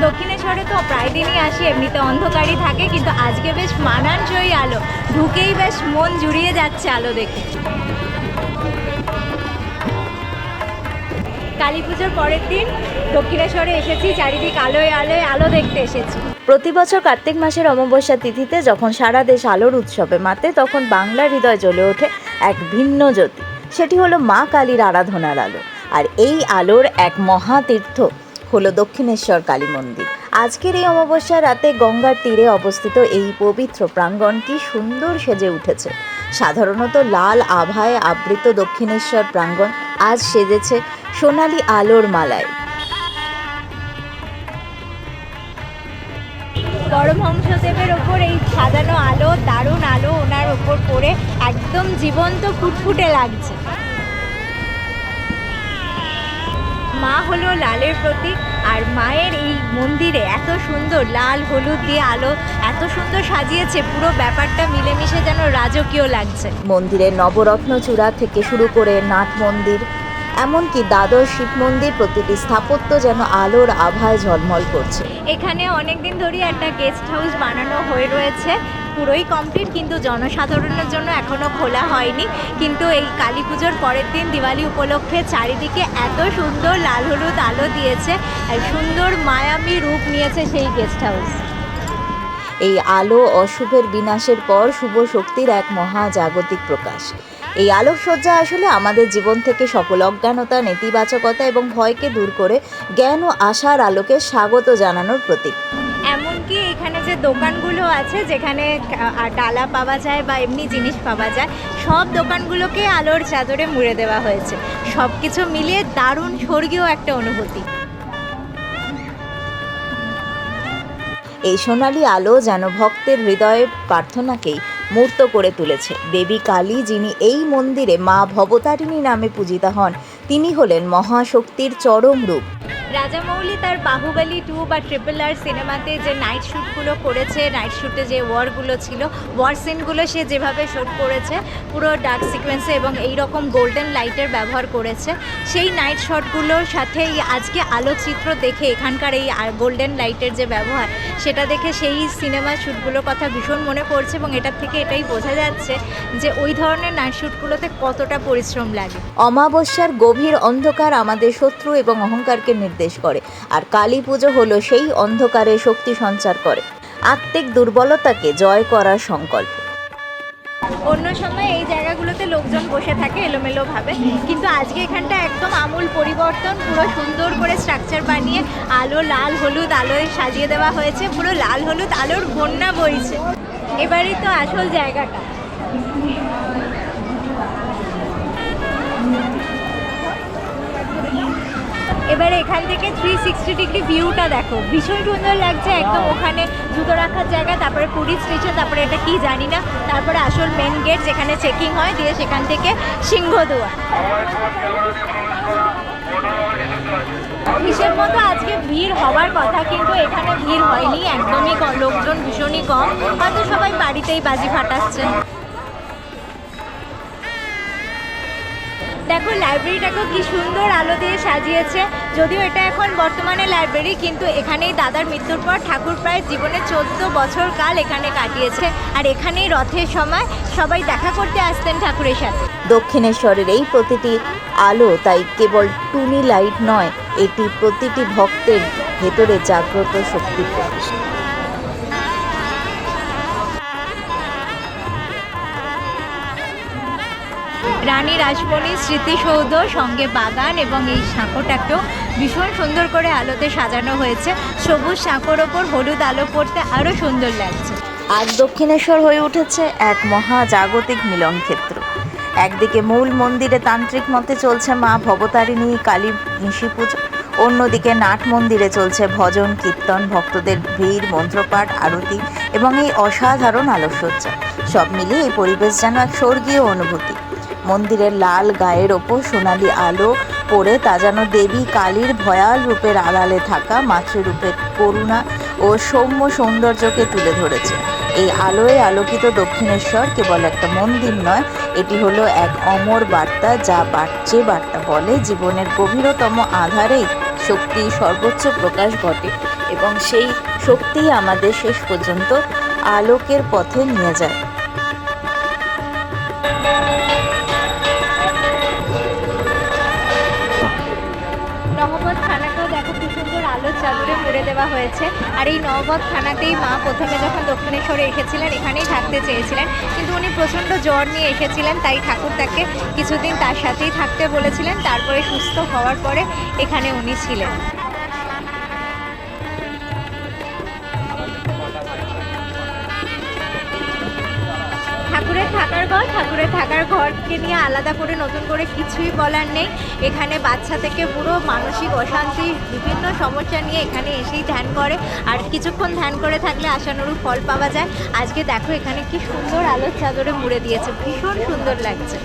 দক্ষিণেশ্বরে তো প্রায় দিনই আসি, এমনিতে অন্ধকারই থাকে, কিন্তু আজকে বেশ মানানসই আলো, ঢুকেই বেশ মন জুড়িয়ে যাচ্ছে আলো দেখে। কালী পুজোর পরের দিন দক্ষিণেশ্বরে এসেছি, চারিদিক আলোয় আলোয় আলো দেখতে এসেছি। প্রতি বছর কার্তিক মাসের অমাবস্যা তিথিতে যখন সারা দেশ আলোর উৎসবে মাতে, তখন বাংলার হৃদয় জ্বলে ওঠে এক ভিন্ন জ্যোতি। সেটি হলো মা কালীর আরাধনার আলো। আর এই আলোর এক মহাতীর্থ হলো দক্ষিণেশ্বর কালী মন্দির। আজকের এই অমাবস্যা রাতে গঙ্গার তীরে অবস্থিত এই পবিত্র প্রাঙ্গণটি সুন্দর সেজে উঠেছে। সাধারণত লাল আভায় আবৃত দক্ষিণেশ্বর প্রাঙ্গণ আজ সেজেছে সোনালী আলোর মালায়। পরমহংসদেবের ওপর এই সাজানো আলো, দারুণ আলো ওনার ওপর পড়ে একদম জীবন্ত ফুটফুটে লাগছে। মা হলো লালের প্রতীক, আর মায়ের এই মন্দিরে এত সুন্দর লাল হলুদ দিয়ে আলো এত সুন্দর সাজিয়েছে, পুরো ব্যাপারটা মিলেমিশে যেন রাজকীয় লাগছে। মন্দিরের নবরত্ন চূড়া থেকে শুরু করে নাট মন্দির, এমনকি দ্বাদশ শিব মন্দির, প্রতিটি স্থাপত্য যেন আলোর আভায় ঝলমল করছে। এখানে অনেক দিন ধরেই একটা গেস্ট হাউস বানানো হয়ে রয়েছে, পুরোই কমপ্লিট, কিন্তু জনসাধারণের জন্য এখনও খোলা হয়নি। কিন্তু এই কালী পুজোর পরের দিন দিওয়ালি উপলক্ষে চারিদিকে এত সুন্দর লাল হলুদ আলো দিয়েছে, আর সুন্দর মায়াবী রূপ নিয়েছে সেই গেস্ট হাউস। এই আলো অশুভের বিনাশের পর শুভ শক্তির এক মহাজাগতিক প্রকাশ। এই আলোকসজ্জা আসলে আমাদের জীবন থেকে সকল অজ্ঞানতা, নেতিবাচকতা এবং ভয়কে দূর করে জ্ঞান ও আশার আলোকে স্বাগত জানানোর প্রতীক। এমনকি এখানে যে দোকানগুলো আছে, যেখানে ডালা পাওয়া যায় বা এমনি জিনিস পাওয়া যায়, সব দোকানগুলোকে আলোর চাদরে মুড়ে দেওয়া হয়েছে। সব কিছু মিলিয়ে দারুণ স্বর্গীয় একটা অনুভূতি। এই সোনালী আলো যেন ভক্তের হৃদয়ের প্রার্থনাকেই মূর্ত করে তুলেছে। দেবী কালী, যিনি এই মন্দিরে মা ভবতারিণী নামে পূজিতা হন, তিনি হলেন মহাশক্তির চরম রূপ। রাজামৌলি তার বাহুবলী 2 বা RRR সিনেমাতে যে নাইট শ্যুটগুলো করেছে, নাইট শ্যুটে যে ওয়ারগুলো ছিল, ওয়ার সিনগুলো সে যেভাবে শ্যুট করেছে পুরো ডার্ক সিকোয়েন্সে এবং এই রকম গোল্ডেন লাইটের ব্যবহার করেছে, সেই নাইট শটগুলোর সাথে এই আজকে আলোকচিত্র দেখে এখানকার এই গোল্ডেন লাইটের যে ব্যবহার, সেটা দেখে সেই সিনেমার শ্যুটগুলোর কথা ভীষণ মনে পড়ছে। এবং এটার থেকে এটাই বোঝা যাচ্ছে যে ওই ধরনের নাইট শ্যুটগুলোতে কতটা পরিশ্রম লাগে। অমাবস্যার গভীর অন্ধকার আমাদের শত্রু এবং অহংকারকে নির্দেশ করে, আর কালী পুজো হলো সেই অন্ধকারে শক্তি সঞ্চার করে, আত্মিক দুর্বলতাকে জয় করার সংকল্প। অন্য সময় এই জায়গাগুলোতে লোকজন বসে থাকে এলোমেলোভাবে, কিন্তু আজকে এখানটা একদম আমূল পরিবর্তন, পুরো সুন্দর করে স্ট্রাকচার বানিয়ে আলো লাল হলুদ আলোয় সাজিয়ে দেওয়া হয়েছে, পুরো লাল হলুদ আলোর বন্যা বইছে। এবারই তো আসল জায়গাটা। এবারে এখান থেকে 360 ডিগ্রি ভিউটা দেখো, ভীষণ সুন্দর লাগছে। একদম ওখানে জুতো রাখার জায়গা, তারপরে পুরী স্টেশন, তারপরে এটা কি জানি না, তারপরে আসল মেন গেট যেখানে চেকিং হয়, দিয়ে সেখান থেকে সিংহদুয়ার। হিসেব মতো আজকে ভিড় হওয়ার কথা, কিন্তু এখানে ভিড় হয়নি, একদমই লোকজন ভীষণই কম, হয়তো সবাই বাড়িতেই বাজি ফাটাচ্ছেন। দেখো লাইব্রেরিটাকেও কি সুন্দর আলো দিয়ে সাজিয়েছে। যদিও এটা এখন বর্তমানে লাইব্রেরি, কিন্তু এখানেই দাদার মৃত্যুর পর ঠাকুর প্রায় জীবনে 14 বছর কাল এখানে কাটিয়েছে, আর এখানেই রথের সময় সবাই দেখা করতে আসতেন ঠাকুরের সাথে। দক্ষিণেশ্বরের এই প্রতিটি আলো তাই কেবল টুনি লাইট নয়, এটি প্রতিটি ভক্তের ভেতরে জাগ্রত শক্তির প্রকাশ। রানী রাসমণির স্মৃতিসৌধ, সঙ্গে বাগান এবং এই সাঁকোটাকেও ভীষণ সুন্দর করে আলোতে সাজানো হয়েছে। সবুজ সাঁকোর ওপর হলুদ আলো পড়তে আরও সুন্দর লাগছে। আজ দক্ষিণেশ্বর হয়ে উঠেছে এক মহাজাগতিক মিলন ক্ষেত্র। একদিকে মূল মন্দিরে তান্ত্রিক মতে চলছে মা ভবতারিণী কালী নিশি পুজো, অন্যদিকে নাট মন্দিরে চলছে ভজন কীর্তন, ভক্তদের ভিড়, মন্ত্রপাঠ, আরতি এবং এই অসাধারণ আলোকসজ্জা। সব মিলিয়ে এই পরিবেশ যেন এক স্বর্গীয় অনুভূতি। মন্দিরের লাল গায়ের ওপর সোনালি আলো পড়ে তা যেন দেবী কালীর ভয়াল রূপের আড়ালে থাকা মাতৃরূপের করুণা ও সৌম্য সৌন্দর্যকে তুলে ধরেছে। এই আলোয় আলোকিত দক্ষিণেশ্বর কেবল একটা মন্দির নয়, এটি হলো এক অমর বার্তা, যে বার্তা বলে জীবনের গভীরতম আধারেই শক্তির সর্বোচ্চ প্রকাশ ঘটে এবং সেই শক্তিই আমাদের শেষ পর্যন্ত আলোকের পথে নিয়ে যায়। নহবত থানাকেও দেখো কি সুন্দর আলোর চাদরে মুড়ে দেওয়া হয়েছে। আর এই নহবত থানাতেই মা প্রথমে যখন দক্ষিণেশ্বরে এসেছিলেন এখানেই থাকতে চেয়েছিলেন, কিন্তু উনি প্রচণ্ড জ্বর নিয়ে এসেছিলেন, তাই ঠাকুর তাকে কিছুদিন তার সাথেই থাকতে বলেছিলেন। তারপরে সুস্থ হওয়ার পরে এখানে উনি ছিলেন। ঠাকুরের থাকার ঘরকে নিয়ে আলাদা করে নতুন করে কিছুই বলার নেই। এখানে বাচ্চা থেকে পুরো মানসিক অশান্তি বিভিন্ন সমস্যা নিয়ে এখানে এসেই ধ্যান করে, আর কিছুক্ষণ ধ্যান করে থাকলে আশানুরূপ ফল পাওয়া যায়। আজকে দেখো এখানে কি সুন্দর আলোর চাদরে মুড়ে দিয়েছে, ভীষণ সুন্দর লাগছে।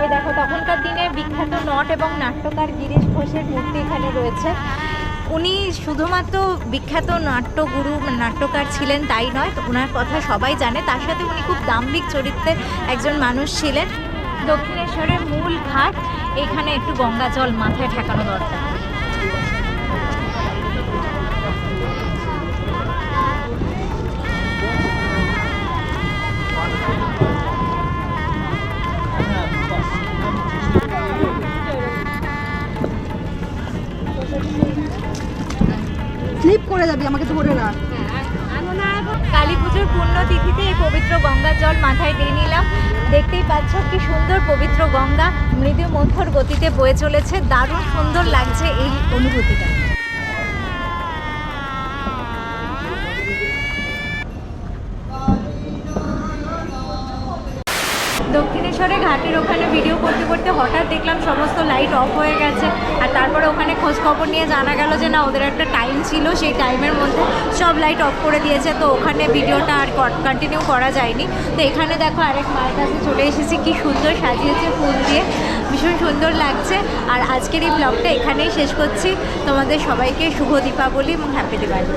ওই দেখো তখনকার দিনে বিখ্যাত নট এবং নাট্যকার গিরিশ ঘোষের মূর্তি এখানে রয়েছে। উনি শুধুমাত্র বিখ্যাত নাট্যগুরু নাট্যকার ছিলেন তাই নয়, ওনার কথা সবাই জানে, তার সাথে উনি খুব দাম্ভিক চরিত্রের একজন মানুষ ছিলেন। দক্ষিণেশ্বরের মূল ঘাট, এখানে একটু গঙ্গা জল মাথায় ঠেকানো দরকার। স্লিপ করে যাবি, আমাকে ধরে রাখ। কালী পুজোর পুণ্যতিথিতে এই পবিত্র গঙ্গার জল মাথায় দিয়ে নিলাম। দেখতেই পাচ্ছ কি সুন্দর পবিত্র গঙ্গা মৃদু মন্থর গতিতে বয়ে চলেছে, দারুণ সুন্দর লাগছে এই অনুভূতিটা। দক্ষিণেশ্বরে ঘাটের ওখানে ভিডিও করতে করতে হঠাৎ দেখলাম সমস্ত লাইট অফ হয়ে গেছে, আর তারপরে ওখানে খোঁজ খবর নিয়ে জানা গেল যে না, ওদের একটা টাইম ছিল, সেই টাইমের মধ্যে সব লাইট অফ করে দিয়েছে, তো ওখানে ভিডিওটা আর কন্টিনিউ করা যায়নি। তো এখানে দেখো আরেক মায়ের কাছে চলে এসেছি, কি সুন্দর সাজিয়েছে ফুল দিয়ে, ভীষণ সুন্দর লাগছে। আর আজকের এই ব্লগটা এখানেই শেষ করছি। তোমাদের সবাইকে শুভ দীপাবলি এবং হ্যাপি দিওয়ালি।